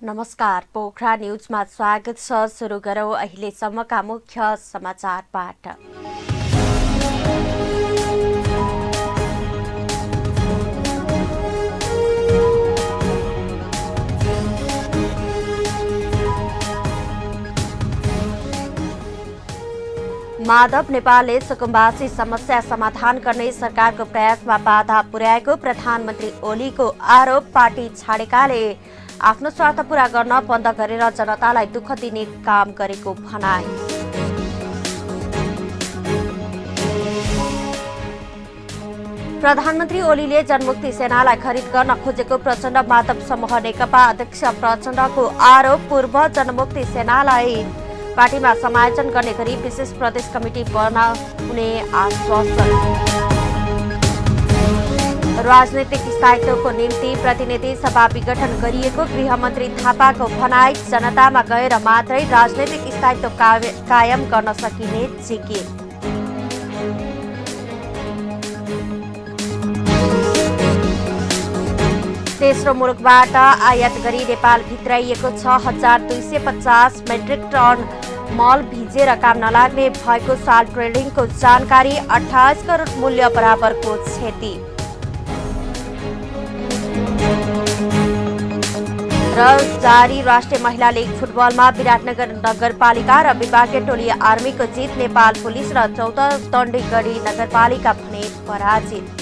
नमस्कार, पोखरा न्यूजमा स्वागत छ। सुरु गरौँ अहिलेसम्मका मुख्य समाचारबाट। माधव नेपालले सुकुम्बासी समस्या समाधान गर्ने सरकारको प्रयासमा बाधा पुर्याएको प्रधानमन्त्री ओलीको आरोप। पार्टी छाडेकाले आफ्नो स्वार्थ पूरा गर्न बन्द गरेर जनतालाई दुःख दिने काम गरेको भनाई। प्रधानमन्त्री ओलीले जनमुक्ति सेनालाई खरिद गर्न खोजेको प्रचण्ड माधव समूह नेकपा अध्यक्ष प्रचण्डको आरोप। पूर्व जनमुक्ति सेनालाई पार्टीमा समायोजन गर्ने गरी विशेष प्रदेश कमिटी बनाउने आश्वासन। राजनैतिक स्थायित्वको निम्ति प्रतिनिधि सभा विघटन गरिएको गृहमन्त्री थापाको भनाई। जनतामा गएर मात्रै राजनैतिक स्थायित्व कायम गर्न सकिने जिकिर। तेस्रो मुलुकबाट आयात गरी नेपाल भित्राइएको 6250 मेट्रिक टन मल भिजेर काम नलाग्ने भएको साल ट्रेडिङको जानकारी। 28 करोड मूल्य बराबरको क्षति। र जारी राष्ट्रिय महिला लीग फुटबलमा विराटनगर नगरपालिका र विभागीय टोली आर्मीको जित। नेपाल पुलिस र 14 टण्डीगढी नगरपालिका भने पराजित।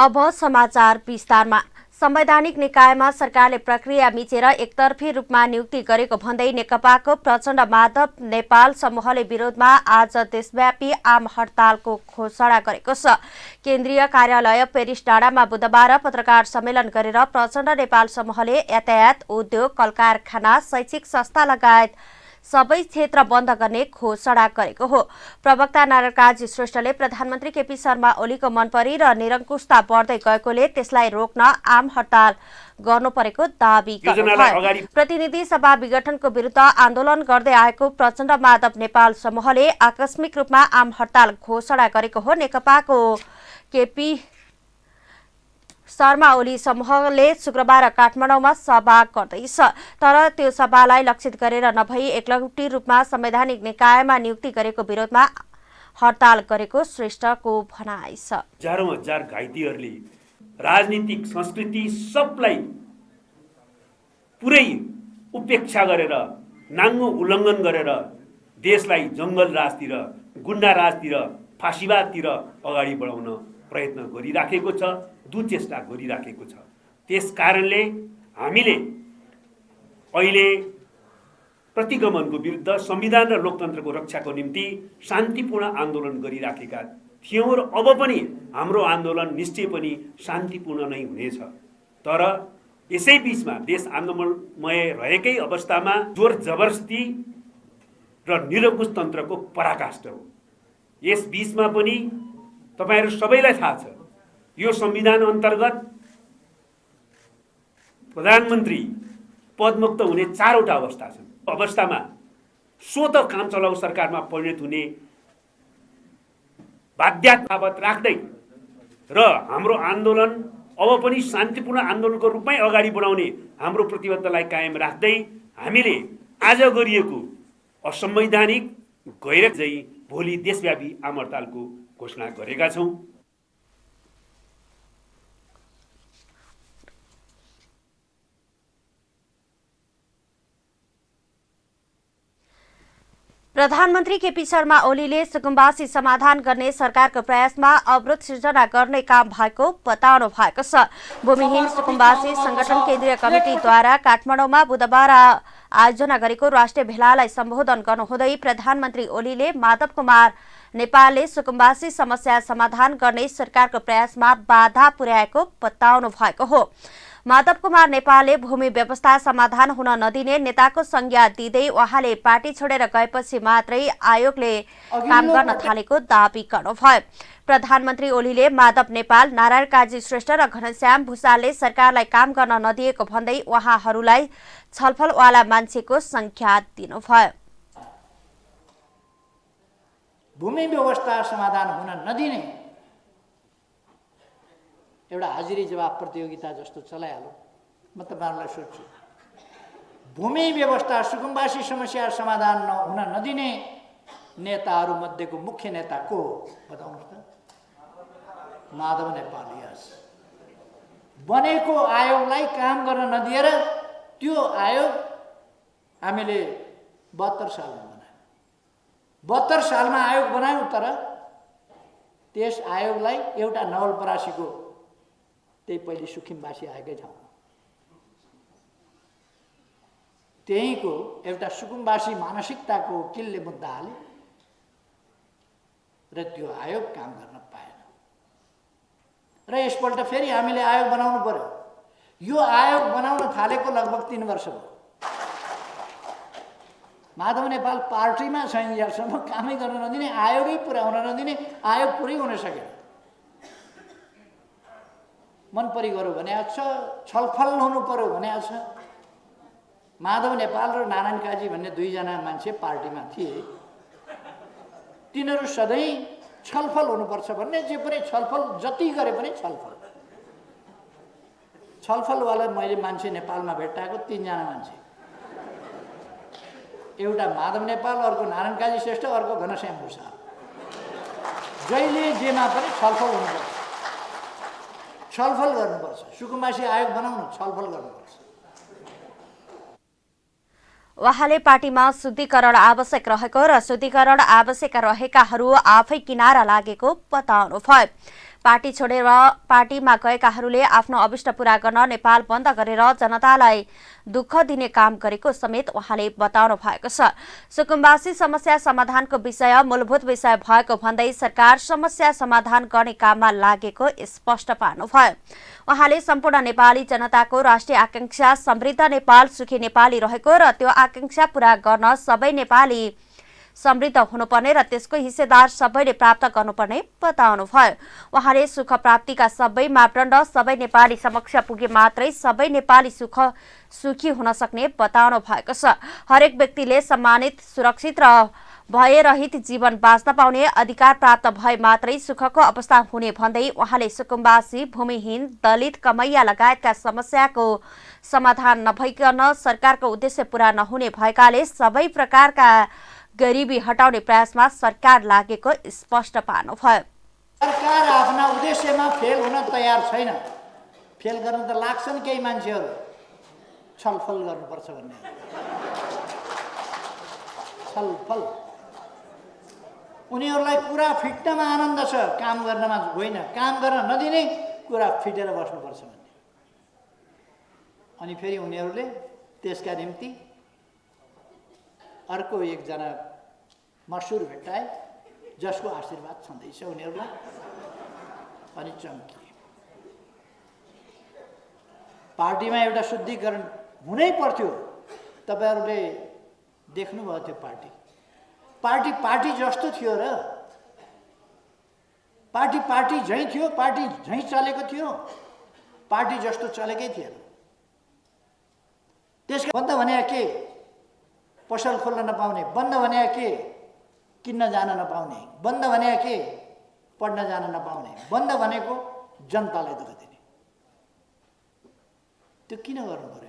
अब समाचार विस्तारमा। संवैधानिक निकायमा सरकारले प्रक्रिया मिचेर एकतर्फी रूपमा नियुक्ति गरेको भन्दै नेकपाको प्रचण्ड माधव नेपाल समूहले विरोधमा आज देशव्यापी आम हडतालको घोषणा गरेको छ। केन्द्रीय कार्यालय पेरिस डाँडामा बुधबार पत्रकार सम्मेलन गरेर प्रचण्ड नेपाल समूहले यातायात, उद्योग, कलकारखाना, शैक्षिक संस्था लगायत सबै क्षेत्र बन्द गर्ने घोषणा गरेको हो। प्रवक्ता नारायण काजी श्रेष्ठले प्रधानमन्त्री केपी शर्मा ओलीको मनपरी र निरङ्कुशता बढ्दै गएकोले त्यसलाई रोक्न आम हडताल गर्नु परेको दावी गर्नुभयो। प्रतिनिधि सभा विघटनको विरुद्ध आन्दोलन गर्दै आएको प्रचण्ड माधव नेपाल समूहले आकस्मिक रूपमा आम हडताल घोषणा गरेको हो। नेकपाको केपी शर्मा ओली समूहले शुक्रबार काठमाडौँमा सभा गर्दैछ। तर त्यो सभालाई लक्षित गरेर नभई एकलौटी रूपमा संवैधानिक निकायमा नियुक्ति गरेको विरोधमा हडताल गरेको श्रेष्ठको भनाइ छ। हजारौं हजार घाइतेहरूले राजनीतिक संस्कृति सबलाई पुरै उपेक्षा गरेर, नाङ्गो उल्लङ्घन गरेर देशलाई जङ्गल राजतिर, गुन्डा राजतिर, फाँसीवादतिर अगाडि बढाउन प्रयत्न गरिराखेको छ, दुचेष्टा गरिराखेको छ। त्यस कारणले हामीले अहिले प्रतिगमनको विरुद्ध संविधान र लोकतन्त्रको रक्षाको निम्ति शान्तिपूर्ण आन्दोलन गरिराखेका थियौँ र अब पनि हाम्रो आन्दोलन निश्चय पनि शान्तिपूर्ण नै हुनेछ। तर यसै बीचमा देश आन्दोलनमय रहेकै अवस्थामा जोर जबरजस्ती र निरङ्कुश तन्त्रको पराकाष्ठ हो। यस बीचमा पनि तपाईहरु सबैलाई थाहा छ, यो संविधान अन्तर्गत प्रधानमन्त्री पदमुक्त हुने 4 वटा अवस्था छन्। अवस्थामा स्वत काम चलाउ सरकारमा परिणत हुने बाध्यतावत राख्दै र हाम्रो आन्दोलन अब पनि शान्तिपूर्ण आन्दोलनको रूपमै अगाडि बढाउने हाम्रो प्रतिबद्धतालाई कायम राख्दै हामीले आज गरिएको असंवैधानिक गैर चाहिँ भोलि देशव्यापी आम हडतालको घोषणा गरेका छौं। प्रधानमन्त्री केपी शर्मा ओलीले सुकुम्बासी समाधान गर्ने सरकारको प्रयासमा अवरोध सिर्जना गर्ने काम भएको बताउनु भएको छ। भूमिहीन सुकुम्बासी संगठन केन्द्रीय कमिटीद्वारा काठमाडौँमा बुधबार आयोजना गरेको राष्ट्रिय भेलालाई सम्बोधन गर्नुहुँदै प्रधानमन्त्री ओलीले माधव कुमार नेपालले सुकुम्बासी समस्या समाधान गर्ने सरकारको प्रयासमा बाधा पुर्याएको बताउनु भएको हो। माधव कुमार नेपालले भूमि व्यवस्था समाधान हुन नदिने नेताको संज्ञा दिँदै उहाँले पार्टी छोडेर गएपछि मात्रै आयोगले काम गर्न थालेको दावी गर्नुभयो। प्रधानमन्त्री ओलीले माधव नेपाल, नारायण काजी श्रेष्ठ र घनश्याम भुसालले सरकारलाई काम गर्न नदिएको भन्दै उहाँहरूलाई छलफलवाला मान्छेको संज्ञा दिनुभयो। भूमि व्यवस्था समाधान हुन नदिने एउटा हाजिरी जवाब प्रतियोगिता जस्तो चलाइहाल्यो। म तपाईँहरूलाई सोध्छु, भूमि व्यवस्था सुकुम्बासी समस्या समाधान हुन नदिने नेताहरू मध्येको मुख्य नेता को हो बताउनुहोस् त? माधव नेपाल। यस, बनेको आयोगलाई काम गर्न नदिएर त्यो आयोग हामीले 72 सालमा बनायौँ। 72 सालमा आयोग बनायौँ, तर त्यस आयोगलाई एउटा नवलपरासीको त्यही पहिले सुखिमबासी आएकै ठाउँ, त्यहीँको एउटा सुकुम्बासी मानसिकताको वकिलले मुद्दा हाले र त्यो आयोग काम गर्न पाएन। र यसपल्ट फेरि हामीले आयोग बनाउनु पर्यो। यो आयोग बनाउन थालेको लगभग 3 वर्ष भयो। माधव नेपाल पार्टीमा छैनसम्म कामै गर्न नदिने, आयोगै पुरा हुन नदिने, आयोग पुरै हुन सकेन। मन परि गऱ्यो भने छ, छलफल हुनु पर्यो भने छ। माधव नेपाल र नारायण काजी भन्ने 2 जना मान्छे पार्टीमा थिए। तिनीहरू सधैँ छलफल हुनुपर्छ भन्ने, जे पनि छलफल जति गरे पनि छलफलवाला मैले मान्छे नेपालमा भेट्टाएको 3 जना मान्छे, एउटा माधव नेपाल, अर्को नारायण काजी श्रेष्ठ, अर्को घनश्याम भुसाल। जहिले जेमा पनि छलफल हुनुपर्छ, छलफल गर्नुपर्छ। सुकुम्बासी आयोग बनाउनु, छलफल गर्नुपर्छ। उहाँले पार्टीमा शुद्धिकरण आवश्यक रहेको र शुद्धिकरण आवश्यक रहेकाहरू आफै किनारा लागेको बताउनुभयो। पार्टी छोडेर पार्टीमा गएकाहरूले आफ्नो अभिष्ट पूरा गर्न नेपाल बन्द गरेर जनतालाई दुःख दिने काम गरेको समेत उहाँले बताउनु भएको छ। सुकुम्बासी समस्या समाधानको विषय मूलभूत विषय भएको भन्दै सरकार समस्या समाधान गर्ने काममा लागेको स्पष्ट पार्नुभयो। उहाँले सम्पूर्ण नेपाली जनताको राष्ट्रिय आकांक्षा समृद्ध नेपाल, सुखी नेपाली रहेको र त्यो आकांक्षा पूरा गर्न सबै नेपाली समृद्ध हुनुपर्ने र त्यसको हिस्सेदार सबैले प्राप्त गर्नुपर्ने बताउनुभयो। उहाँले सुख प्राप्तिका सबै मापदण्ड सबै नेपाली समक्ष पुगे मात्रै सबै नेपाली सुखी हुन सक्ने बताउनु भएको छ। हरेक व्यक्तिले सम्मानित, सुरक्षित र भयरहित जीवन बाँच्न पाउने अधिकार प्राप्त भए मात्रै सुखको अवस्था हुने भन्दै उहाँले सुकुम्बासी, भूमिहीन, दलित, कमैया लगायतका समस्याको समाधान नभइकन सरकारको उद्देश्य पूरा नहुने भएकाले सबै प्रकारका गरिबी हटाउने प्रयासमा सरकार लागेको स्पष्ट पार्नुभयो। सरकार आफ्ना उद्देश्यमा फेल हुन तयार छैन। फेल गर्न त लाग्छन् केही मान्छेहरू, छलफल गर्नुपर्छ भन्ने। छलफल, उनीहरूलाई कुरा फिट्नमा आनन्द छ, काम गर्नमा होइन। काम गर्न नदिने, कुरा फिटेर बस्नुपर्छ भन्ने। अनि फेरि उनीहरूले त्यसका निम्ति अर्को एकजना मसुर भेट्टाए, जसको आशीर्वाद छँदैछ उनीहरूलाई, अनि चम्किए। पार्टीमा एउटा शुद्धिकरण हुनै पर्थ्यो। तपाईँहरूले देख्नुभयो त्यो पार्टी जस्तो थियो र पार्टी झैँ थियो, पार्टी झैँ चलेको थियो, पार्टी जस्तो चलेकै थिएन। त्यसका बन्द भने के? पसल खोल्न नपाउने। बन्द भने के? किन्न जान नपाउने। बन्द भने के? पढ्न जान नपाउने। बन्द भनेको जनतालाई दुःख दिने। त्यो किन गर्नु पर्यो?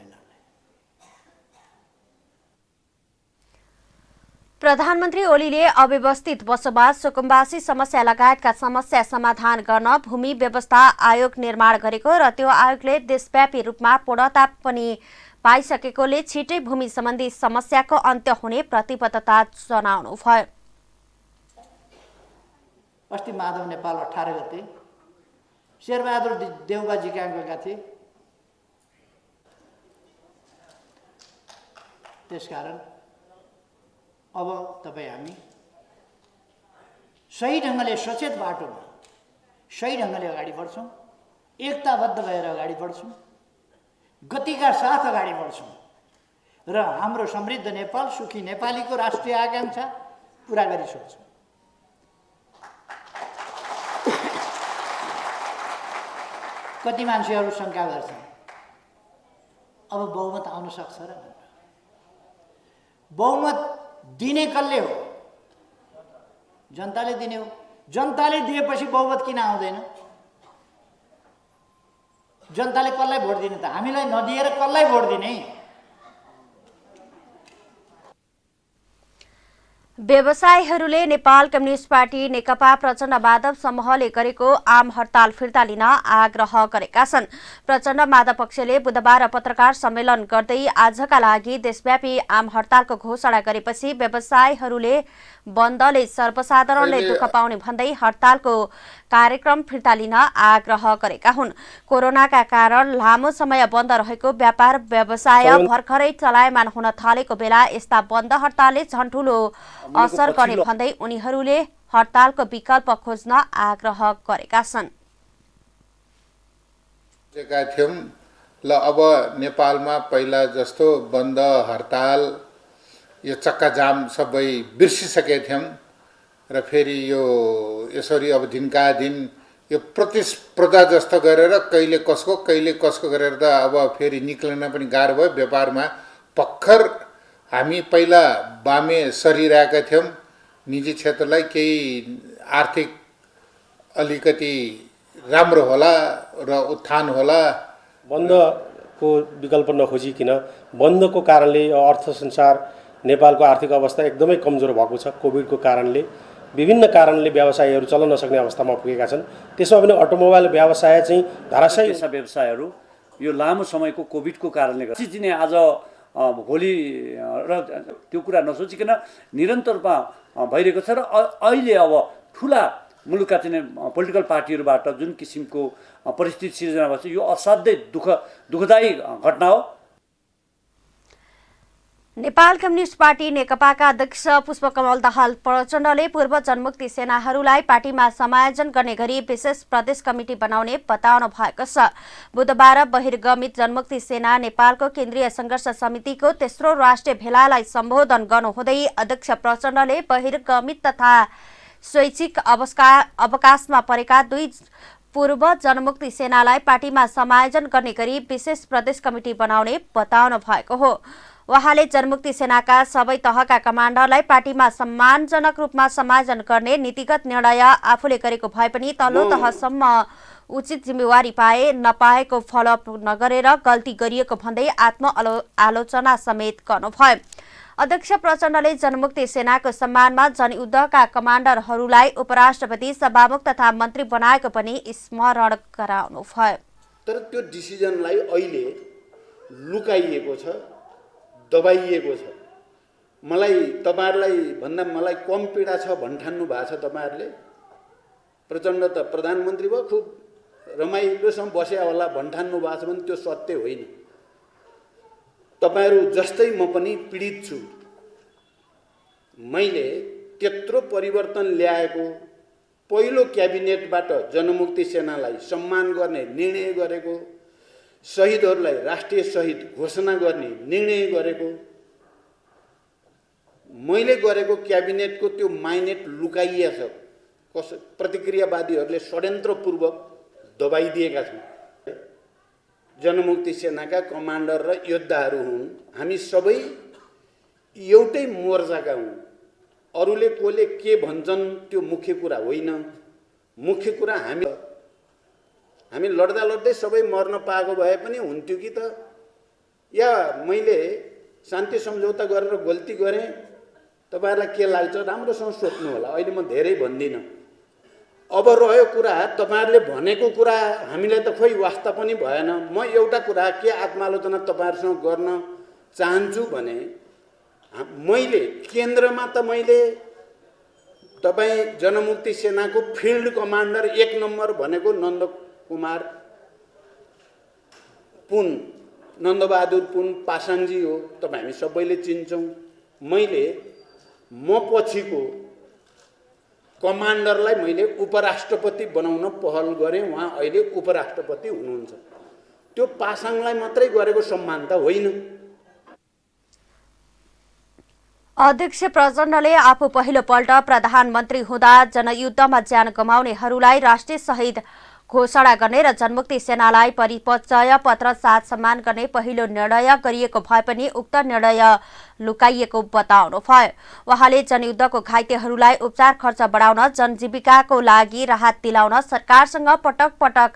प्रधानमन्त्री ओलीले अव्यवस्थित बसोबास, सुकुम्बासी समस्या लगायतका समस्या समाधान गर्न भूमि व्यवस्था आयोग निर्माण गरेको र त्यो आयोगले देशव्यापी रूपमा पूर्णता पनि पाइसकेकोले छिटै भूमि सम्बन्धी समस्याको अन्त्य हुने प्रतिबद्धता जनाउनुभयो। अस्ति माधव नेपाल 18 गते शेरबहादुर देउबाजी कहाँ गएका थिए। त्यसकारण अब तपाईँ हामी सही ढङ्गले, सचेत बाटोमा सही ढङ्गले अगाडि बढ्छौँ, एकताबद्ध भएर अगाडि बढ्छौँ गतिका साथ अगाडि बढ्छौँ र हाम्रो समृद्ध नेपाल, सुखी नेपालीको राष्ट्रिय आकाङ्क्षा पुरा गरी छोड्छौँ। कति मान्छेहरू शङ्का गर्छन् अब बहुमत आउन सक्छ र भनेर। बहुमत दिने कसले हो? जनताले दिने हो। जनताले दिएपछि बहुमत किन आउँदैन? जनताले कसलाई भोट दिने त? हामीलाई नदिएर कसलाई भोट दिने? व्यवसायीहरूले नेपाल कम्युनिस्ट पार्टी नेकपा प्रचण्ड माधव समूहले गरेको आम हडताल फिर्ता लिन आग्रह गरेका छन्। प्रचण्ड माधव पक्षले बुधबार पत्रकार सम्मेलन गर्दै आजका लागि देशव्यापी आम हडतालको घोषणा गरेपछि व्यवसायीहरूले बन्दले सर्वसाधारणले दुःख पाउने भन्दै हडतालको कार्यक्रम फिर्ता लिन आग्रह गरेका हुन्। कोरोनाका कारण लामो समय बन्द रहेको व्यापार व्यवसाय भर्खरै चलायमान हुन थालेको बेला यस्ता बन्द हडतालले झन् ठूलो असर गर्ने भन्दै उनीहरूले हडतालको विकल्प खोज्न आग्रह गरेका छन्। ल अब नेपालमा पहिला जस्तो बन्द हडताल यो चक्काजाम सबै बिर्सिसकेका थियौँ र फेरि यो यसरी अब दिनका दिन यो प्रतिस्पर्धा जस्तो गरेर कहिले कसको गरेर त अब फेरि निक्लन पनि गाह्रो भयो। व्यापारमा भर्खर हामी पहिला बामे सरिरहेका थियौँ। निजी क्षेत्रलाई केही आर्थिक अलिकति राम्रो होला र उत्थान होला। बन्दको विकल्प नखोजिकन बन्दको कारणले अर्थ संसार नेपालको आर्थिक अवस्था एकदमै कमजोर भएको छ। कोभिडको कारणले विभिन्न कारणले व्यवसायहरू चल्न नसक्ने अवस्थामा पुगेका छन्। त्यसमा पनि अटोमोबाइल व्यवसाय चाहिँ धराशयी व्यवसायहरू यो लामो समयको कोभिडको कारणले गर्दा चिने आज भोलि र त्यो कुरा नसोचिकन निरन्तर रूपमा भइरहेको छ र अहिले अब ठुला मुलुकका चाहिँ पोलिटिकल पार्टीहरूबाट जुन किसिमको परिस्थिति सिर्जना भएको छ यो असाध्यै दुःखदायी घटना हो। नेपाल कम्युनिस्ट पार्टी नेकपाका अध्यक्ष पुष्पकमल दाहाल प्रचण्डले पूर्व जनमुक्ति सेनाहरूलाई पार्टीमा समायोजन गर्ने गरी विशेष प्रदेश कमिटी बनाउने बताउनु भएको छ। बुधबार बहिर्गमित जनमुक्ति सेना नेपालको केन्द्रीय संघर्ष समितिको तेस्रो राष्ट्रिय भेलालाई सम्बोधन गर्नुहुँदै अध्यक्ष प्रचण्डले बहिर्गमित तथा स्वैच्छिक अवकाशमा परेका दुई पूर्व जनमुक्ति सेनालाई पार्टीमा समायोजन गर्ने गरी विशेष प्रदेश कमिटी बनाउने बताउनु भएको हो। उहाँले जनमुक्ति सेनाका सबै तहका कमान्डरलाई पार्टीमा सम्मानजनक रूपमा समायोजन गर्ने नीतिगत निर्णय आफूले गरेको भए पनि तल्लो तहसम्म उचित जिम्मेवारी पाए नपाएको फलोअप नगरेर गल्ती गरिएको भन्दै आत्मआलोचना समेत गर्नुभयो। अध्यक्ष प्रचण्डले जनमुक्ति सेनाको सम्मानमा जनयुद्धका कमान्डरहरूलाई उपराष्ट्रपति सभामुख तथा मन्त्री बनाएको पनि स्मरण गराउनुभयो। तर त्यो डिसिजनलाई अहिले लुकाइएको छ, दबाइएको छ। मलाई तपाईहरुलाई भन्दा मलाई कम पीडा छ भन्ठान्नु भएको छ तपाईहरुले। प्रचण्ड त प्रधानमन्त्री भयो, खुब रमाइलोसँग बस्या होला भन्ठान्नु भएको छ भने त्यो सत्य होइन। तपाईहरु जस्तै म पनि पीडित छु। मैले त्यत्रो परिवर्तन ल्याएको पहिलो क्याबिनेटबाट जनमुक्ति सेनालाई सम्मान गर्ने निर्णय गरेको, शहीदहरूलाई राष्ट्रिय शहीद घोषणा गर्ने निर्णय गरेको, मैले गरेको क्याबिनेटको त्यो माइनेट लुकाइएको छ। प्रतिक्रियावादीहरूले षड्यन्त्रपूर्वक दबाइदिएका छन्। जनमुक्ति सेनाका कमान्डर र योद्धाहरू हुन्। हामी सबै एउटै मोर्चाका हुन्। अरूले कोले के भन्छन् त्यो मुख्य कुरा होइन। मुख्य कुरा हामी लड्दा लड्दै सबै मर्न पाएको भए पनि हुन्थ्यो कि त, या मैले शान्ति सम्झौता गरेर गल्ती गरेँ। तपाईहरुलाई के लाग्छ राम्रोसँग सोच्नु होला। अहिले म धेरै भन्दिनँ। अब रह्यो कुरा तपाईहरुले भनेको कुरा हामीलाई त खोइ वास्ता पनि भएन। म एउटा कुरा के आत्मालोचना तपाईहरुसँग गर्न चाहन्छु भने मैले केन्द्रमा त मैले तपाई जनमुक्ति सेनाको फिल्ड कमान्डर 1 नम्बर भनेको नन्दकुमार पुन, नन्दबहादुर पुन पासाङजी हो। तपाई हामी सबैले चिन्छौँ। मैले म पछिको कमान्डरलाई मैले उपराष्ट्रपति बनाउन पहल गरेँ। उहाँ अहिले उपराष्ट्रपति हुनुहुन्छ। त्यो पासाङलाई मात्रै गरेको सम्मान त होइन। अध्यक्ष प्रचण्डले आफू पहिलोपल्ट प्रधानमन्त्री हुँदा जनयुद्धमा ज्यान गुमाउनेहरूलाई राष्ट्रिय शहीद घोषणा गर्ने र जनमुक्ति सेनालाई परिचय पत्र साथ सम्मान गर्ने पहिलो निर्णय गरिएको भए पनि उक्त निर्णय लुकाइएको बताउनुभयो। उहाँले जनयुद्धको घाइतेहरूलाई उपचार खर्च बढाउन जनजीविकाको लागि राहत दिलाउन सरकारसँग पटक पटक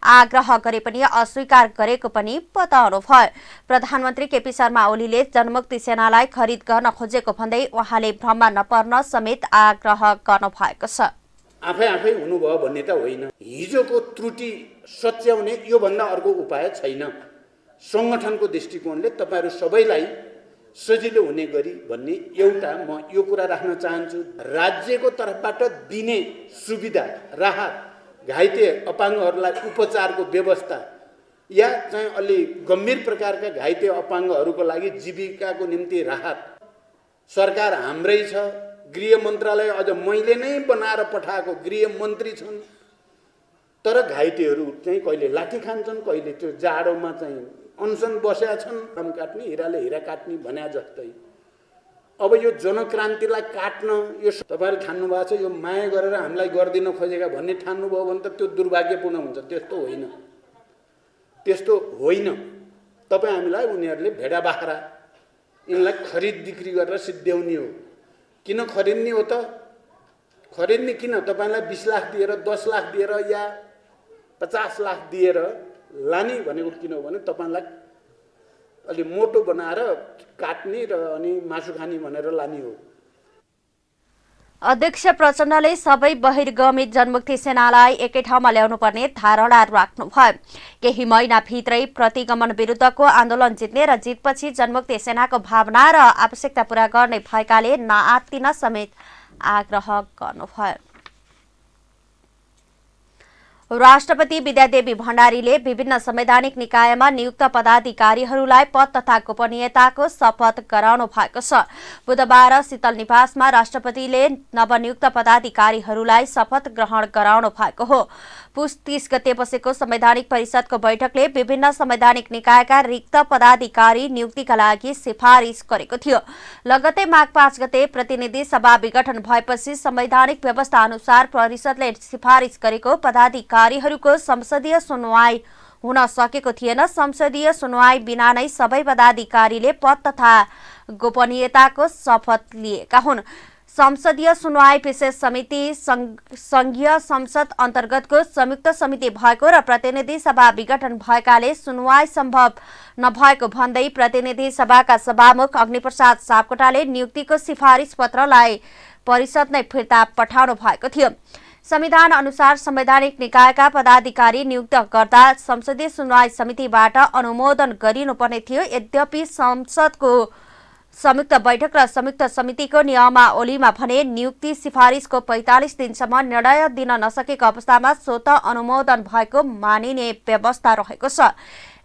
आग्रह गरे पनि अस्वीकार गरेको पनि बताउनुभयो। प्रधानमन्त्री केपी शर्मा ओलीले जनमुक्ति सेनालाई खरिद गर्न खोजेको भन्दै उहाँले भ्रममा नपर्न समेत आग्रह गर्नुभएको छ। आफै हुनुभयो भन्ने त होइन। हिजोको त्रुटि सच्याउने योभन्दा अर्को उपाय छैन। सङ्गठनको दृष्टिकोणले तपाईँहरू सबैलाई सजिलो हुने गरी भन्ने एउटा म यो कुरा राख्न चाहन्छु। राज्यको तर्फबाट दिने सुविधा, राहत, घाइते अपाङ्गहरूलाई उपचारको व्यवस्था या चाहिँ अलि गम्भीर प्रकारका घाइते अपाङ्गहरूको लागि जीविकाको निम्ति राहत सरकार हाम्रै छ। गृह मन्त्रालय अझ मैले नै बनाएर पठाएको गृह मन्त्री छन्। तर घाइतेहरू चाहिँ कहिले लाठी खान्छन्, कहिले त्यो जाडोमा चाहिँ अनसन बसेका छन्। रम काट्ने, हिराले हिरा काट्ने भन्या जस्तै अब यो जनक्रान्तिलाई काट्न यो तपाईँहरू ठान्नु भएको छ। यो माया गरेर हामीलाई गरिदिन खोजेका भन्ने ठान्नुभयो भने त त्यो दुर्भाग्यपूर्ण हुन्छ। त्यस्तो होइन, त्यस्तो होइन। तपाईँ हामीलाई उनीहरूले भेडा बाख्रा यिनलाई खरिद बिक्री गरेर सिद्ध्याउने हो। किन खरिद्ने हो त? खरिद्ने किन? तपाईँलाई 20 लाख दिएर, 10 लाख दिएर या 50 लाख दिएर लाने भनेको किन हो भने तपाईँलाई अलि मोटो बनाएर काट्ने र अनि मासु खाने भनेर लाने हो। अध्यक्ष प्रचण्डले सबै बहिर्गमित जनमुक्ति सेनालाई एकै ठाउँमा ल्याउनुपर्ने धारणा राख्नुभयो। केही महिनाभित्रै प्रतिगमन विरुद्धको आन्दोलन जित्ने र जितपछि जनमुक्ति सेनाको भावना र आवश्यकता पूरा गर्ने भएकाले नआत्तिन समेत आग्रह गर्नुभयो। राष्ट्रपति विद्यादेवी भण्डारीले विभिन्न संवैधानिक निकायमा नियुक्त पदाधिकारीहरूलाई पद तथा गोपनीयताको शपथ गराउनु भएको छ। बुधबार शीतल निवासमा राष्ट्रपतिले नवनियुक्त पदाधिकारीहरूलाई शपथ ग्रहण गराउनु भएको हो। पुस 30 गते बसेको संवैधानिक परिषदको बैठकले विभिन्न संवैधानिक निकायका रिक्त पदाधिकारी नियुक्तिका लागि सिफारिस गरेको थियो। लगतै माघ 5 गते प्रतिनिधि सभा विघटन भएपछि संवैधानिक व्यवस्था अनुसार परिषदले सिफारिस गरेको पदाधिकारीहरूको संसदीय सुनवाई हुन सकेको थिएन। संसदीय सुनवाई बिना नै सबै पदाधिकारीले पद तथा गोपनीयताको शपथ लिएका हुन्। संसदीय सुनवाई विशेष समिति संघीय संसद अन्तर्गतको संयुक्त समिति भएको र प्रतिनिधि सभा विघटन भएकाले सुनवाई सम्भव नभएको भन्दै प्रतिनिधि सभाका सभामुख अग्निप्रसाद सापकोटाले नियुक्तिको सिफारिस पत्रलाई परिषद नै फिर्ता पठाउनु भएको थियो। संविधान अनुसार संवैधानिक निकायका पदाधिकारी नियुक्त गर्दा संसदीय सुनवाई समितिबाट अनुमोदन गरिनुपर्ने थियो। यद्यपि संसदको संयुक्त बैठक र संयुक्त समितिको नियमावलीमा भने नियुक्ति सिफारिसको 45 दिनसम्म निर्णय दिन नसकेको अवस्थामा स्वतः अनुमोदन भएको मानिने व्यवस्था रहेको छ।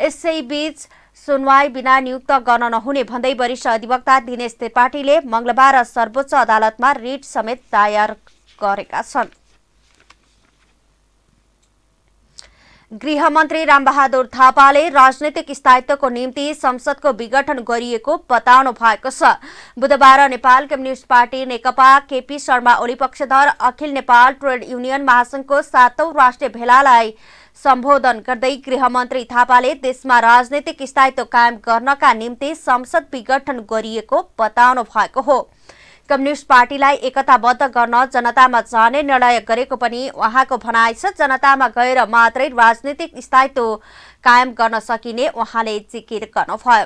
यसैबीच सुनवाई बिना नियुक्त गर्न नहुने भन्दै वरिष्ठ अधिवक्ता दिनेश त्रिपाठीले मंगलबार सर्वोच्च अदालतमा रिट समेत दायर गरेका छन्। गृहमन्त्री रामबहादुर थापाले राजनैतिक स्थायित्वको निम्ति संसदको विघटन गरिएको बताउनु भएको छ। बुधबार नेपाल कम्युनिस्ट पार्टी नेकपा केपी शर्मा ओली पक्षधर अखिल नेपाल ट्रेड युनियन महासंघको 7औं राष्ट्रिय भेलालाई सम्बोधन गर्दै गृहमन्त्री थापाले देशमा राजनैतिक स्थायित्व कायम गर्नका निम्ति संसद विघटन गरिएको बताउनु भएको हो। कम्युनिस्ट पार्टीलाई एकताबद्ध गर्न जनतामा जाने निर्णय गरेको पनि उहाँको भनाइ छ। जनतामा गएर मात्रै राजनीतिक स्थायित्व कायम गर्न सकिने उहाँले जिकिर गर्नुभयो।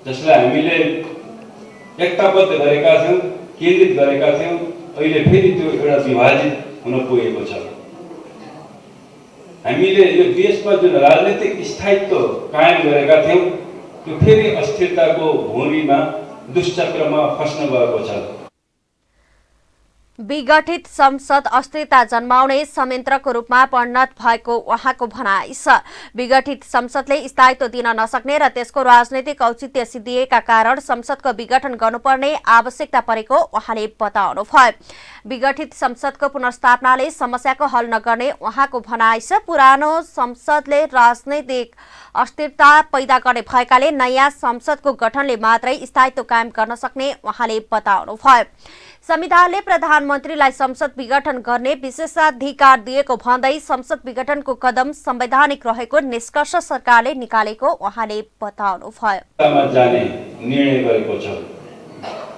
जसलाई हामीले एकताबद्ध गरेका छौं, केन्द्रित गरेका थियौं, अहिले फेरि त्यो एउटा विभाजित हुन पुगेको छ। हामीले यो देशमा जुन राजनीतिक स्थायित्व कायम गरेका थियौं त्यो फेरि अस्थिरताको भूमिमा दुष्चक्रमा फस्न गएको छ। विघटित संसद अस्थिरता जन्माउने संयन्त्रको रूपमा परिणत भएको उहाँको भनाइ छ। विघटित संसदले स्थायित्व दिन नसक्ने र त्यसको राजनैतिक औचित्य सिद्धिएका कारण संसदको विघटन गर्नुपर्ने आवश्यकता परेको उहाँले बताउनुभयो। विघटित संसदको पुनर्स्थापनाले समस्याको हल नगर्ने उहाँको भनाइ छ। पुरानो संसदले राजनैतिक अस्थिरता पैदा गर्ने भएकाले नयाँ संसदको गठनले मात्रै स्थायित्व कायम गर्न सक्ने उहाँले बताउनुभयो। संविधानले प्रधानमन्त्रीलाई संसद विघटन गर्ने विशेषाधिकार दिएको भन्दै संसद विघटनको कदम संवैधानिक रहेको निष्कर्ष सरकारले निकालेको उहाँले बताउनुभयो। जाने निर्णय गरेको छ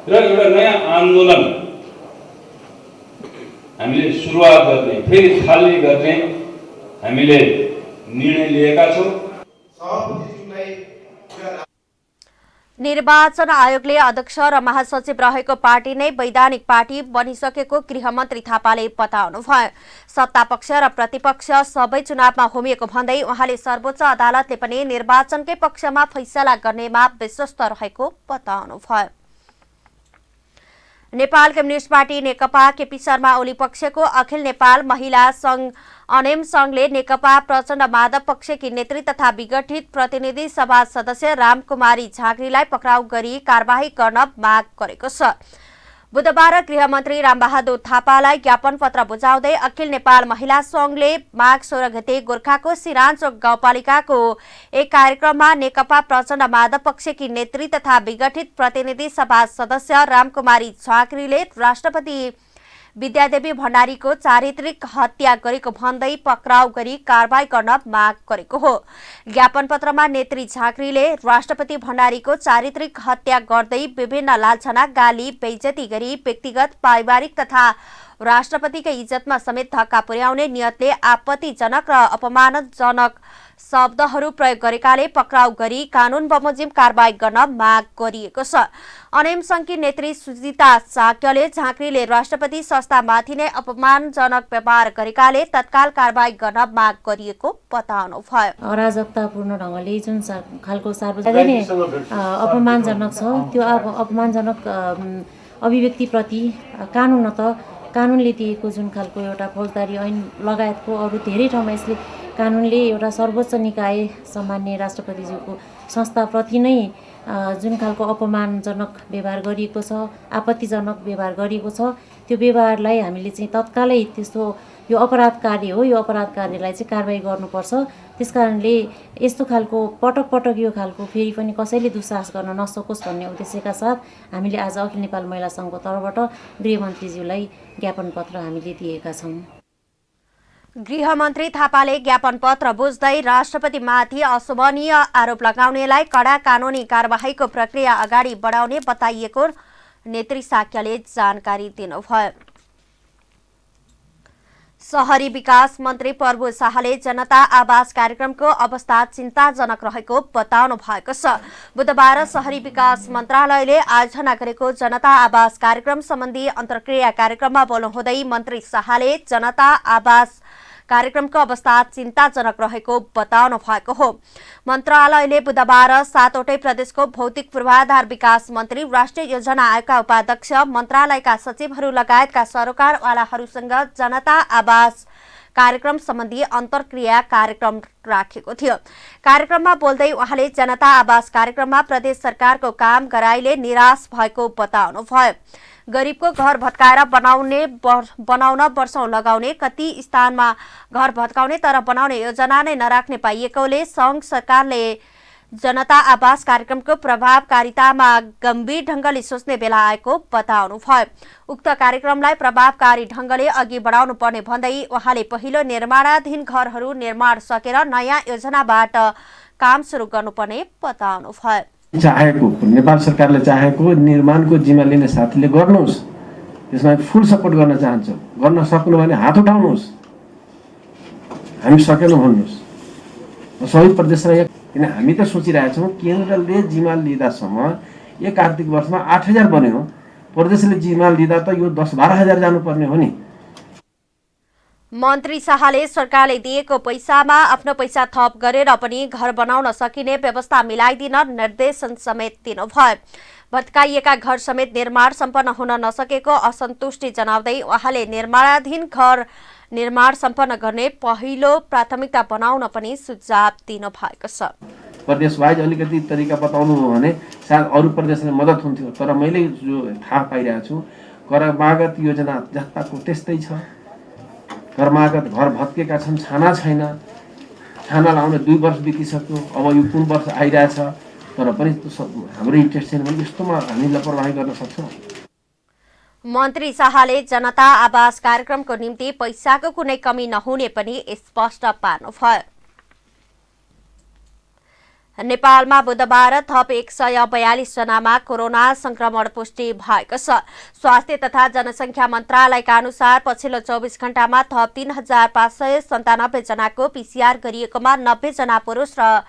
र एउटा नयाँ आन्दोलन हामीले सुरुवात गर्ने फेरि थाल्ने गर्ने हामीले निर्णय लिएका छौँ। निर्वाचन आयोगले अध्यक्ष र महासचिव रहेको पार्टी नै वैधानिक पार्टी बनिसकेको गृहमन्त्री थापाले बताउनुभयो। सत्तापक्ष र प्रतिपक्ष सबै चुनावमा होमिएको भन्दै उहाँले सर्वोच्च अदालतले पनि निर्वाचनकै पक्षमा फैसला गर्नेमा विश्वस्त रहेको बताउनुभयो। नेपाल कम्युनिस्ट पार्टी नेकपा केपी शर्मा ओली पक्षको अखिल नेपाल महिला संघ अनेम संघले नेकपा प्रचण्ड माधव पक्षकी नेत्री तथा विघटित प्रतिनिधि सभा सदस्य रामकुमारी झाँक्रीलाई पक्राउ गरी कारबाही गर्न माग गरेको छ। बुधबार गृहमन्त्री रामबहादुर थापालाई ज्ञापन पत्र बुझाउँदै अखिल नेपाल महिला संघले माघ 16 गते गोर्खाको सिराञ्चोक गाउँपालिकाको एक कार्यक्रममा नेकपा प्रचण्ड माधव पक्षकी नेत्री तथा विघटित प्रतिनिधि सभा सदस्य रामकुमारी झाँक्रीले राष्ट्रपति विद्यादेवी भण्डारीको चारित्रिक हत्या गरेको भन्दै पक्राउ गरी कारबाही गर्न माग गरेको हो। ज्ञापन पत्रमा नेत्री झाँक्रीले राष्ट्रपति भण्डारीको चारित्रिक हत्या गर्दै विभिन्न लान्छना गाली बेइज्जती गरी व्यक्तिगत पारिवारिक तथा राष्ट्रपतिकै इज्जतमा समेत धक्का पुर्याउने नियतले आपत्तिजनक र अपमानजनक शब्दहरू प्रयोग गरेकाले पक्राउ गरी कानून बमोजिम कारबाही गर्न माग गरिएको छ। अनेम संघकी नेत्री सुजिता साक्यले झाँक्रीले राष्ट्रपति संस्थामाथि नै अपमानजनक व्यवहार गरेकाले तत्काल कारबाही गर्न माग गरिएको बताउनुभयो। अराजकतापूर्ण ढङ्गले जुन खालको सार्वजनिक अपमानजनक छ त्यो अपमानजनक अभिव्यक्तिप्रति कानुनले दिएको जुन खालको एउटा फौजदारी ऐन लगायतको अरू धेरै ठाउँमा यसले कानुनले एउटा सर्वोच्च निकाय सामान्य राष्ट्रपतिज्यूको संस्थाप्रति नै जुन खालको अपमानजनक व्यवहार गरिएको छ, आपत्तिजनक व्यवहार गरिएको छ, त्यो व्यवहारलाई हामीले चाहिँ तत्कालै त्यस्तो यो अपराध कार्य हो, यो अपराध कार्यलाई चाहिँ कारबाही गर्नुपर्छ। त्यसकारणले यस्तो खालको पटक पटक यो खालको फेरि पनि कसैले दुस्साहस गर्न नसकोस् भन्ने उद्देश्यका साथ हामीले आज अखिल नेपाल महिला सङ्घको तर्फबाट गृहमन्त्रीज्यूलाई ज्ञापन पत्र हामीले दिएका छौँ। गृहमन्त्री थापाले ज्ञापन पत्र बुझ्दै राष्ट्रपतिमाथि अशोभनीय आरोप लगाउनेलाई कडा कानुनी कारबाहीको प्रक्रिया अगाडि बढाउने बताइएको नेत्री साक्यले जानकारी दिनुभयो। शहरी विकास मन्त्री प्रभु शाहले जनता आवास कार्यक्रमको अवस्था चिन्ताजनक रहेको बताउनु भएको छ। बुधबार शहरी विकास मन्त्रालयले आयोजना गरेको जनता आवास कार्यक्रम सम्बन्धी अन्तर्क्रिया कार्यक्रममा बोल्नुहुँदै मन्त्री शाहले जनता आवास कार्यक्रमको अवस्था चिन्ताजनक रहेको बताउनु भएको हो। मन्त्रालयले बुधबार 7वटै प्रदेशको भौतिक पूर्वाधार विकास मन्त्री, राष्ट्रिय योजना आयोगका उपाध्यक्ष, मन्त्रालयका सचिवहरू लगायतका सरोकारवालाहरूसँग जनता आवास कार्यक्रम सम्बन्धी अन्तर्क्रिया कार्यक्रम राखेको थियो। कार्यक्रममा बोल्दै उहाँले जनता आवास कार्यक्रममा प्रदेश सरकारको काम गराइले निराश भएको बताउनुभयो। गरिबको घर भत्काएर बनाउन वर्षौं लगाउने, कति स्थानमा घर भत्काउने तर बनाउने योजना नै नराख्ने पाइएकोले सङ्घ सरकारले जनता आवास कार्यक्रमको प्रभावकारितामा गम्भीर ढङ्गले सोच्ने बेला आएको बताउनुभयो। उक्त कार्यक्रमलाई प्रभावकारी ढङ्गले अघि बढाउनु पर्ने भन्दै उहाँले पहिलो निर्माणाधीन घरहरू निर्माण सकेर नयाँ योजनाबाट काम सुरु गर्नुपर्ने बताउनुभयो। चाहेको नेपाल सरकारले चाहेको निर्माणको जिम्मा लिने साथीले गर्नुहोस्, त्यसमा फुल सपोर्ट गर्न चाहन्छौँ। गर्न सक्नु भने हात उठाउनुहोस्, हामी सकेनौँ भन्नुहोस्। सबै प्रदेशलाई किन हामी त सोचिरहेछौँ केन्द्रले जिम्मा लिँदासम्म एक आर्थिक वर्षमा 8,000 बन्यो, प्रदेशले जिम्मा लिँदा त यो 10-12 हजार जानुपर्ने हो नि। मन्त्री शाहले सरकारले दिएको पैसामा आफ्नो पैसा थप गरेर पनि घर बनाउन सकिने व्यवस्था मिलाइदिन निर्देशन समेत दिनुभयो। भत्काइएका घर समेत निर्माण सम्पन्न हुन नसकेको असन्तुष्टि जनाउँदै उहाँले निर्माणाधीन घर निर्माण सम्पन्न गर्ने पहिलो प्राथमिकता बनाउन पनि सुझाव दिनुभएको छ। प्रदेश वाइज अलिकति तरिका बताउनु हो भने सायद अरू प्रदेशले मद्दत हुन्थ्यो, तर मैले जो थाहा पाइरहेको छु करमागत योजना जस्ताको त्यस्तै छ। कर्मागत घर भत्केका छन्, छाना छैन, खाना लाउन 2 वर्ष बितिसक्यो, अब यो कुन वर्ष आइरहेछ, तर पनि हाम्रो इन्ट्रेस्ट छैन भने यस्तोमा हामी लापरवाही गर्न सक्छौँ। मन्त्री शाहले जनता आवास कार्यक्रमको निम्ति पैसाको कुनै कमी नहुने पनि स्पष्ट पार्नुभयो। नेपालमा बुधबार थप 142 जनामा कोरोना संक्रमण पुष्टि भएको छ। स्वास्थ्य तथा जनसंख्या मन्त्रालयका अनुसार पछिल्लो 24 घण्टामा थप 3597 जनाको पीसीआर गरिएकोमा 90 जना पुरुष र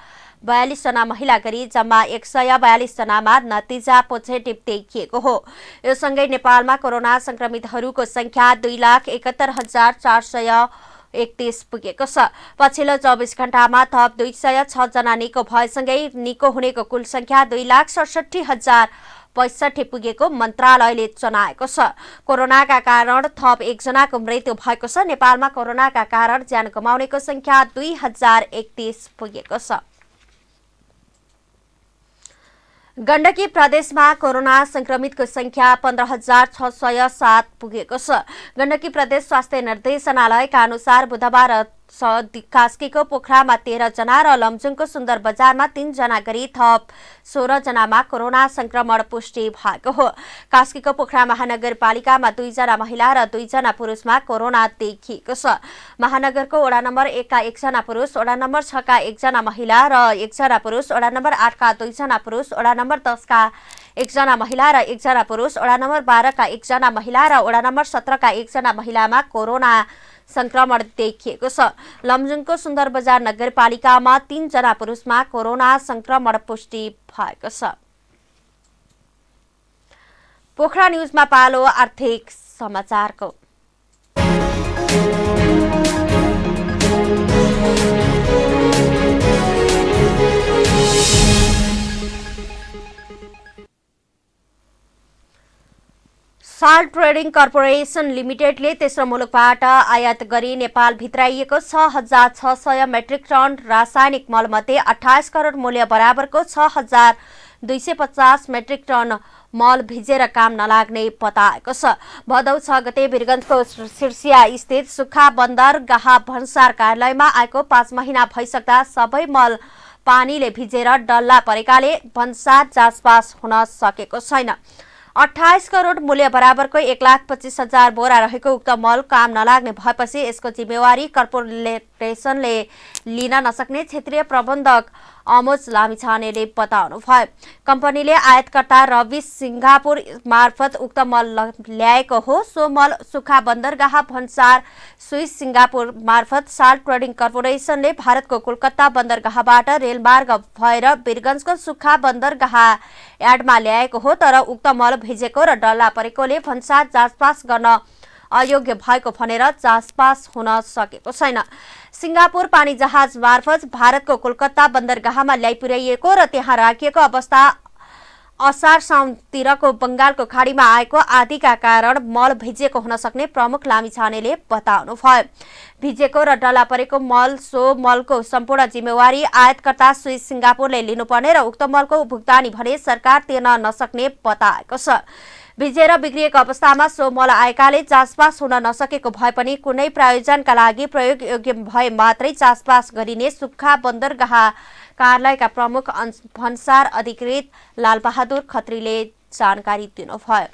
42 जना महिला गरी जम्मा 142 जनामा नतिजा पोजिटिभ देखिएको हो। यो सँगै नेपालमा कोरोना संक्रमितहरूको संख्या 2,71,431 पुगेको छ। पछिल्लो 24 घण्टामा थप 206 जना निको भएसँगै निको हुनेको कुल संख्या 2,67,065 पुगेको मन्त्रालयले जनाएको छ। कोरोनाका कारण थप 1 जनाको मृत्यु भएको छ। नेपालमा कोरोनाका कारण ज्यान गुमाउनेको संख्या 2031 पुगेको छ। गण्डकी प्रदेशमा कोरोना संक्रमितको संख्या 15,607 पुगेको छ। गण्डकी प्रदेश स्वास्थ्य निर्देशनालयका अनुसार बुधबार कास्कीको पोखरामा 13 जना र लमजुङको सुन्दर बजारमा 3 जना गरी थप 16 जनामा कोरोना संक्रमण पुष्टि भएको हो। कास्कीको पोखरा महानगरपालिकामा 2 जना महिला र 2 जना पुरुषमा कोरोना देखिएको छ। महानगरको वडा नम्बर 1 का 1 जना पुरुष, वडा नम्बर 6 का 1 जना महिला र 1 जना पुरुष, वडा नम्बर 8 का 2 जना पुरुष, वडा नम्बर 10 का 1 जना महिला र 1 जना पुरुष, वडा नम्बर 12 का 1 जना महिला र वडा नम्बर 17 का 1 जना महिलामा कोरोना संक्रमण देखिएको छ। लमजुङको सुन्दर बजार नगरपालिकामा 3 जना पुरुषमा कोरोना संक्रमण पुष्टि भएको छ। पोखरा न्यूजमा पालो आर्थिक समाचारको। साल्ट ट्रेडिङ कर्पोरेसन लिमिटेडले तेस्रो मुलुकबाट आयात गरी नेपाल भित्राइएको 6,600 मेट्रिक टन रासायनिक मलमध्ये 28 करोड मूल्य बराबरको 6,250 मेट्रिक टन मल भिजेर काम नलाग्ने बताएको छ। भदौ 6 गते वीरगञ्जको सिर्सिया स्थित सुक्खा बन्दरगाह भन्सार कार्यालयमा आएको 5 महिना भइसक्दा सबै मल पानीले भिजेर डल्ला परेकाले भन्सार जाँचपास हुन सकेको छैन। 28 करोड मूल्य बराबरको 1,25,000 बोरा रहेको उक्त मल काम नलाग्ने भएपछि यसको जिम्मेवारी कर्पोरेसनले लिन नसक्ने क्षेत्रीय प्रबन्धक अमोज लामिछानेले बताउनुभयो। कम्पनीले आयातकर्ता रवि सिंगापुर मार्फत उक्त मल ल्याएको हो। सो मल सुक्खा बन्दरगाह भन्सार स्विस सिंगापुर मार्फत साल्ट ट्रेडिङ कर्पोरेसनले भारतको कोलकाता बन्दरगाहबाट रेलमार्ग भएर वीरगञ्जको सुक्खा बन्दरगाह यार्डमा ल्याएको हो। तर उक्त मल भिजेको र डल्ला परेकोले भन्सार जाँचपास गर्न अयोग्य भएको भनेर जाँचपास हुन सकेको छैन। सिंगापुर पानी जहाज मार्फत भारतको कोलकाता बन्दरगाहमा ल्याइपुर्याइएको र त्यहाँ राखिएको अवस्था असार साउनतिरको बंगालको खाडीमा आएको आदिका कारण मल भिजेको हुन सक्ने प्रमुख लामिछानेले बताउनुभयो। भिजेको र डल्ला परेको मलको सम्पूर्ण जिम्मेवारी आयातकर्ता स्विस सिंगापुरले लिनुपर्ने र उक्त मलको भुक्तानी भने सरकार तिर्न नसक्ने बताएको छ। भिजेर बिग्रिएको अवस्थामा सो मल आएकाले जाँचपास हुन नसकेको भए पनि कुनै प्रयोजनका लागि प्रयोग योग्य भए मात्रै जाँचपास गरिने सुक्खा बन्दरगाह कार्यालयका प्रमुख भन्सार अधिकृत लालबहादुर खत्रीले जानकारी दिनुभयो।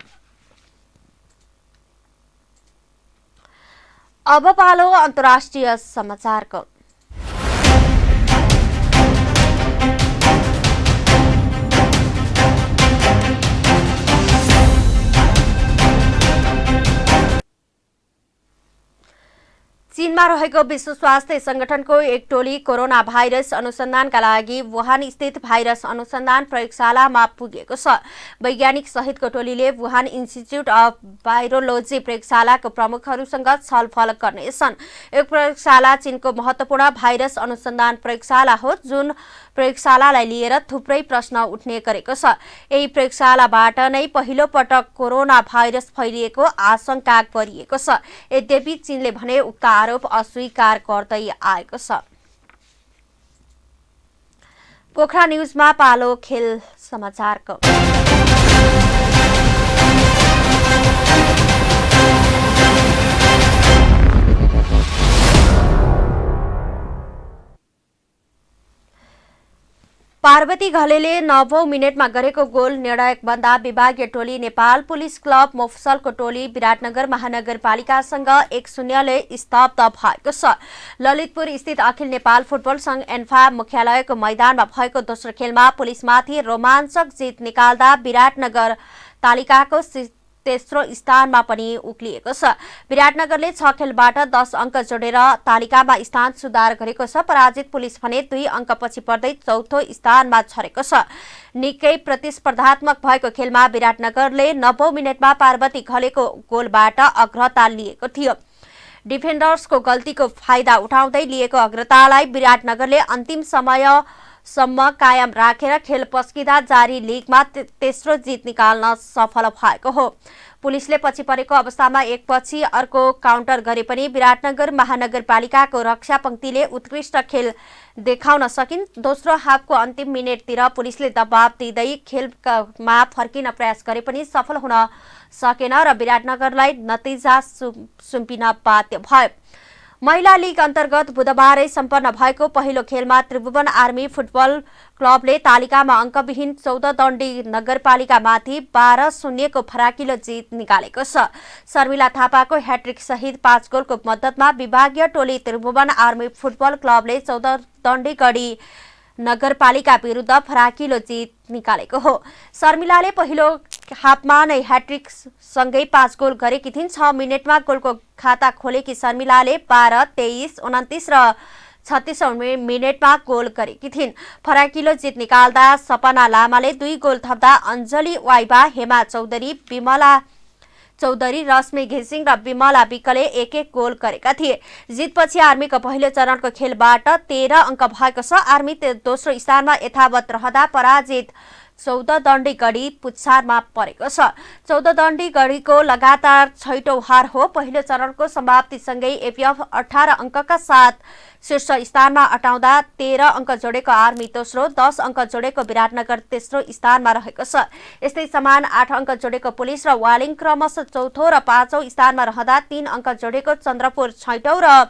अब पालो अन्तर्राष्ट्रिय समाचारको। चीनमा रहेको विश्व स्वास्थ्य संगठनको एक टोली कोरोना भाइरस अनुसन्धानका लागि वुहान स्थित भाइरस अनुसन्धान प्रयोगशालामा पुगेको छ। वैज्ञानिक सहितको टोलीले वुहान इन्स्टिच्युट अफ भाइरोलोजी प्रयोगशालाको प्रमुखहरूसँग छलफल गर्नेछन्। यो प्रयोगशाला चीनको महत्त्वपूर्ण भाइरस अनुसन्धान प्रयोगशाला हो, जुन प्रयोगशालालाई लिएर थुप्रै प्रश्न उठ्ने गरेको छ। यही प्रयोगशालाबाट नै पहिलो पटक कोरोना भाइरस फैलिएको आशंका गरिएको छ। यद्यपि चीनले भने उक्त आरोप अस्वीकार गर्दै आएको छ। पोखरा न्यूजमा पालो खेल समाचारको। पार्वती घलेले 9औं मिनेटमा गरेको गोल निर्णायक बन्दा विभागीय टोली नेपाल पुलिस क्लब मोफसलको टोली विराटनगर महानगरपालिकासँग 1-0ले स्तब्ध भएको छ। ललितपुर स्थित अखिल नेपाल फुटबल संघ एन्फा मुख्यालयको मैदानमा भएको दोस्रो खेलमा पुलिसमाथि रोमाञ्चक जित निकाल्दा विराटनगर तालिकाको तेस्रो स्थानमा पनि उक्लिएको छ। विराटनगरले 6 खेलबाट 10 अङ्क जोडेर तालिकामा स्थान सुधार गरेको छ। पराजित पुलिस भने 2 अङ्क पछि पर्दै चौथो स्थानमा छरेको छ। निकै प्रतिस्पर्धात्मक भएको खेलमा विराटनगरले 9औं मिनेटमा पार्वती घलेको गोलबाट अग्रता लिएको थियो। डिफेन्डर्सको गल्तीको फाइदा उठाउँदै लिएको अग्रतालाई विराटनगरले अन्तिम समयसम्म कायम राखेर खेल पस्किँदा जारी लिगमा तेस्रो जित निकाल्न सफल भएको हो। पुलिसले पछि परेको अवस्थामा एकपछि अर्को काउन्टर गरे पनि विराटनगर महानगरपालिकाको रक्षा पंक्तिले उत्कृष्ट खेल देखाउन सकिन्। दोस्रो हाफको अन्तिम मिनेटतिर पुलिसले दबाब दिँदै खेलमा फर्किन प्रयास गरे पनि सफल हुन सकेन र विराटनगरलाई नतिजा सुम्पिन बाध्य भयो। महिला लीग अन्तर्गत बुधबारै सम्पन्न भएको पहिलो खेलमा त्रिभुवन आर्मी फुटबल क्लबले तालिकामा अङ्कविहीन 14 दण्डी नगरपालिकामाथि 12-0 को फराकिलो जित निकालेको छ। शर्मिला थापाको ह्याट्रिक सहित 5 गोलको मद्दतमा विभागीय टोली त्रिभुवन आर्मी फुटबल क्लबले 14 दण्डी गढी नगरपालिका विरुद्ध फराकिलो जित निकालेको हो। शर्मिलाले पहिलो हाफमा नै ह्याट्रिक सँगै 5 गोल गरेकी थिइन्। 6 मिनेटमा गोलको खाता खोलेकी शर्मिलाले 12, 23, 29 र 36औं मिनेटमा गोल गरेकी थिइन्। फराकिलो जित निकाल्दा सपना लामाले 2 गोल थप्दा अञ्जली वाइबा, हेमा चौधरी, विमला चौधरी, रश्मि घिसिङ र विमला विकले 1-1 गोल गरेका थिए। जितपछि आर्मीको पहिलो चरणको खेलबाट 13 अङ्क भएको छ। आर्मी दोस्रो स्थानमा यथावत रहँदा पराजित 14 दण्डी गढी पुच्छारमा परेको छ। 14 दण्डी गढीको लगातार 6औं हार हो। पहिलो चरणको समाप्तिसँगै एपीएफ 18 अङ्कका साथ शीर्ष स्थानमा अटाउँदा 13 अङ्क जोडेको आर्मी दोस्रो, 10 अङ्क जोडेको विराटनगर तेस्रो स्थानमा रहेको छ। यस्तै समान 8 अङ्क जोडेको पुलिस र वालिङ क्रमशः चौथो र 5औं स्थानमा रहँदा 3 अङ्क जोडेको चन्द्रपुर छैटौं र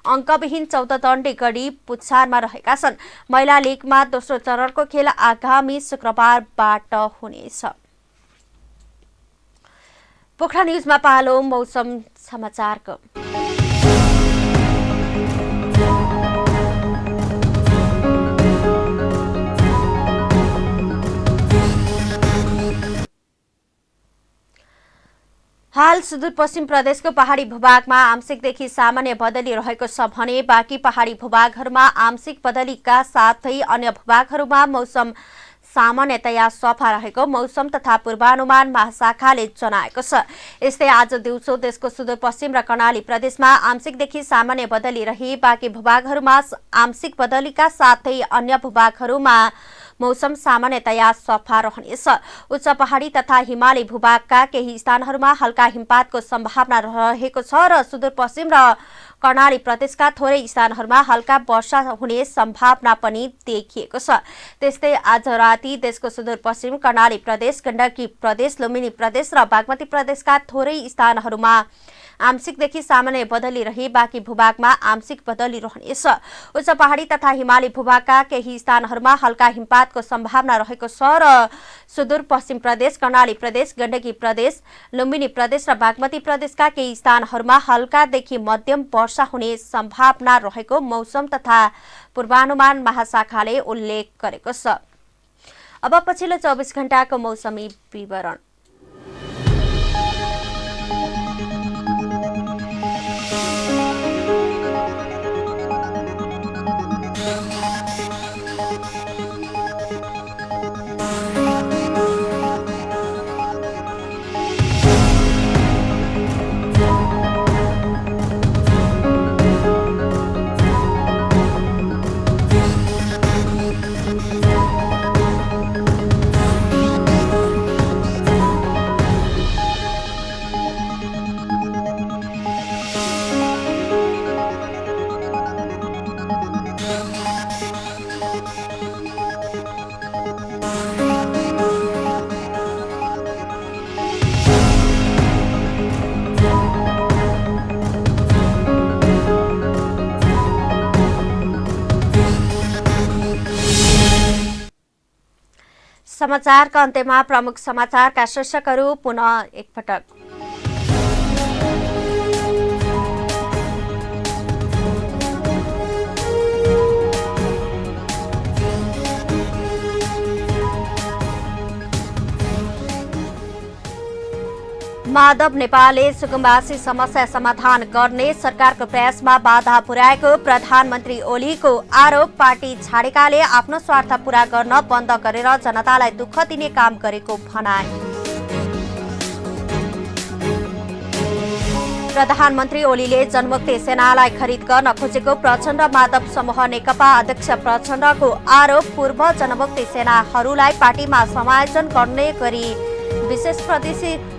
अङ्कविहीन 14 दण्डी गढी पुच्छारमा रहेका छन्। महिला लीगमा दोस्रो चरणको खेल आगामी शुक्रबारबाट हुनेछ। पोखरा न्युजमा पालो मौसम समाचारको। हाल सुदूरपश्चिम प्रदेशको पहाडी भूभागमा आंशिकदेखि सामान्य बदली रहेको छ भने बाँकी पहाडी भूभागहरूमा आंशिक बदलीका साथै अन्य भूभागहरूमा मौसम सामान्यतया सफा रहेको मौसम तथा पूर्वानुमान महाशाखाले जनाएको छ। यस्तै आज दिउँसो देशको सुदूरपश्चिम र कर्णाली प्रदेशमा आंशिकदेखि सामान्य बदली रही बाँकी भूभागहरूमा आंशिक बदलीका साथै अन्य भूभागहरूमा मौसम सामान्यतया सफा रहनेछ। उच्च पहाडी तथा हिमाली भूभागका केही स्थानहरूमा हल्का हिमपातको सम्भावना रहेको छ र सुदूरपश्चिम र कर्णाली प्रदेशका थोरै स्थानहरूमा हल्का वर्षा हुने सम्भावना पनि देखिएको छ। त्यस्तै आज राति देशको सुदूरपश्चिम, कर्णाली प्रदेश, गण्डकी प्रदेश, लुम्बिनी प्रदेश र बागमती प्रदेशका थोरै स्थानहरूमा आंशिकदेखि सामान्य बदली रही बाँकी भूभागमा आंशिक बदली रहनेछ। उच्च पहाडी तथा हिमाली भूभागका केही स्थानहरूमा हल्का हिमपातको सम्भावना रहेको छ र सुदूरपश्चिम प्रदेश, कर्णाली प्रदेश, गण्डकी प्रदेश, लुम्बिनी प्रदेश र बागमती प्रदेशका केही स्थानहरूमा हल्कादेखि मध्यम वर्षा हुने सम्भावना रहेको मौसम तथा पूर्वानुमान महाशाखाले उल्लेख गरेको छ। अब पछिल्लो 24 घण्टाको मौसमी विवरण। समाचारका अन्त्यमा प्रमुख समाचारका शीर्षकहरू पुनः एकपटक। माधव नेपालले सुकुम्बासी समस्या समाधान गर्ने सरकारको प्रयासमा बाधा पुर्याएको प्रधानमन्त्री ओलीको आरोप। पार्टी छाडेकाले आफ्नो स्वार्थ पूरा गर्न बन्द गरेर जनतालाई दुःख दिने काम गरेको भनाई। प्रधानमन्त्री ओलीले जनमुक्ति सेनालाई खरिद गर्न खोजेको प्रचण्ड माधव समूह नेकपा अध्यक्ष प्रचण्डको आरोप। पूर्व जनमुक्ति सेनाहरूलाई पार्टीमा समायोजन गर्ने गरी विशेष प्रदेशिक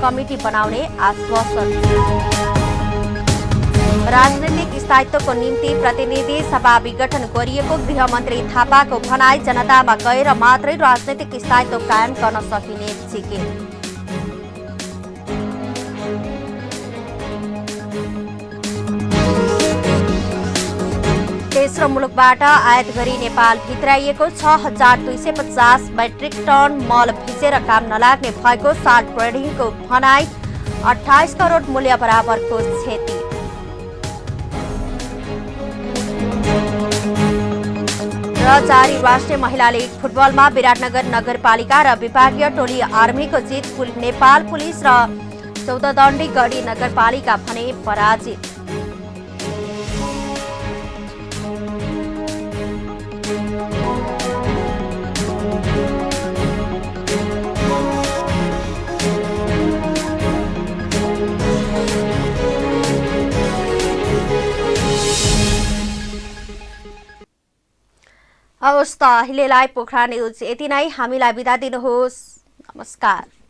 कमिटी बनाउने आश्वासन। राजनैतिक स्थायित्वको निम्ति प्रतिनिधि सभा विघटन गरिएको गृहमन्त्री थापाको भनाई। जनतामा गएर मात्रै राजनैतिक स्थायित्व कायम गर्न सकिने जिकिर। तेस्रो मुलुकबाट आयात गरी नेपाल भित्राइएको 6250 मेट्रिक टन मल भिजेर काम नलाग्ने भएको साल्ट ट्रेडिङको भनाई। 28 करोड मूल्य बराबरको क्षति। र जारी राष्ट्रिय महिला लीग फुटबलमा विराटनगर नगरपालिका र विभागीय टोली आर्मीको जित। नेपाल पुलिस र 14 दण्डी गढी नगरपालिका भने पराजित। हवस् त अहिलेलाई पोखरा न्युज यति नै। हामीलाई बिदा दिनुहोस्। नमस्कार।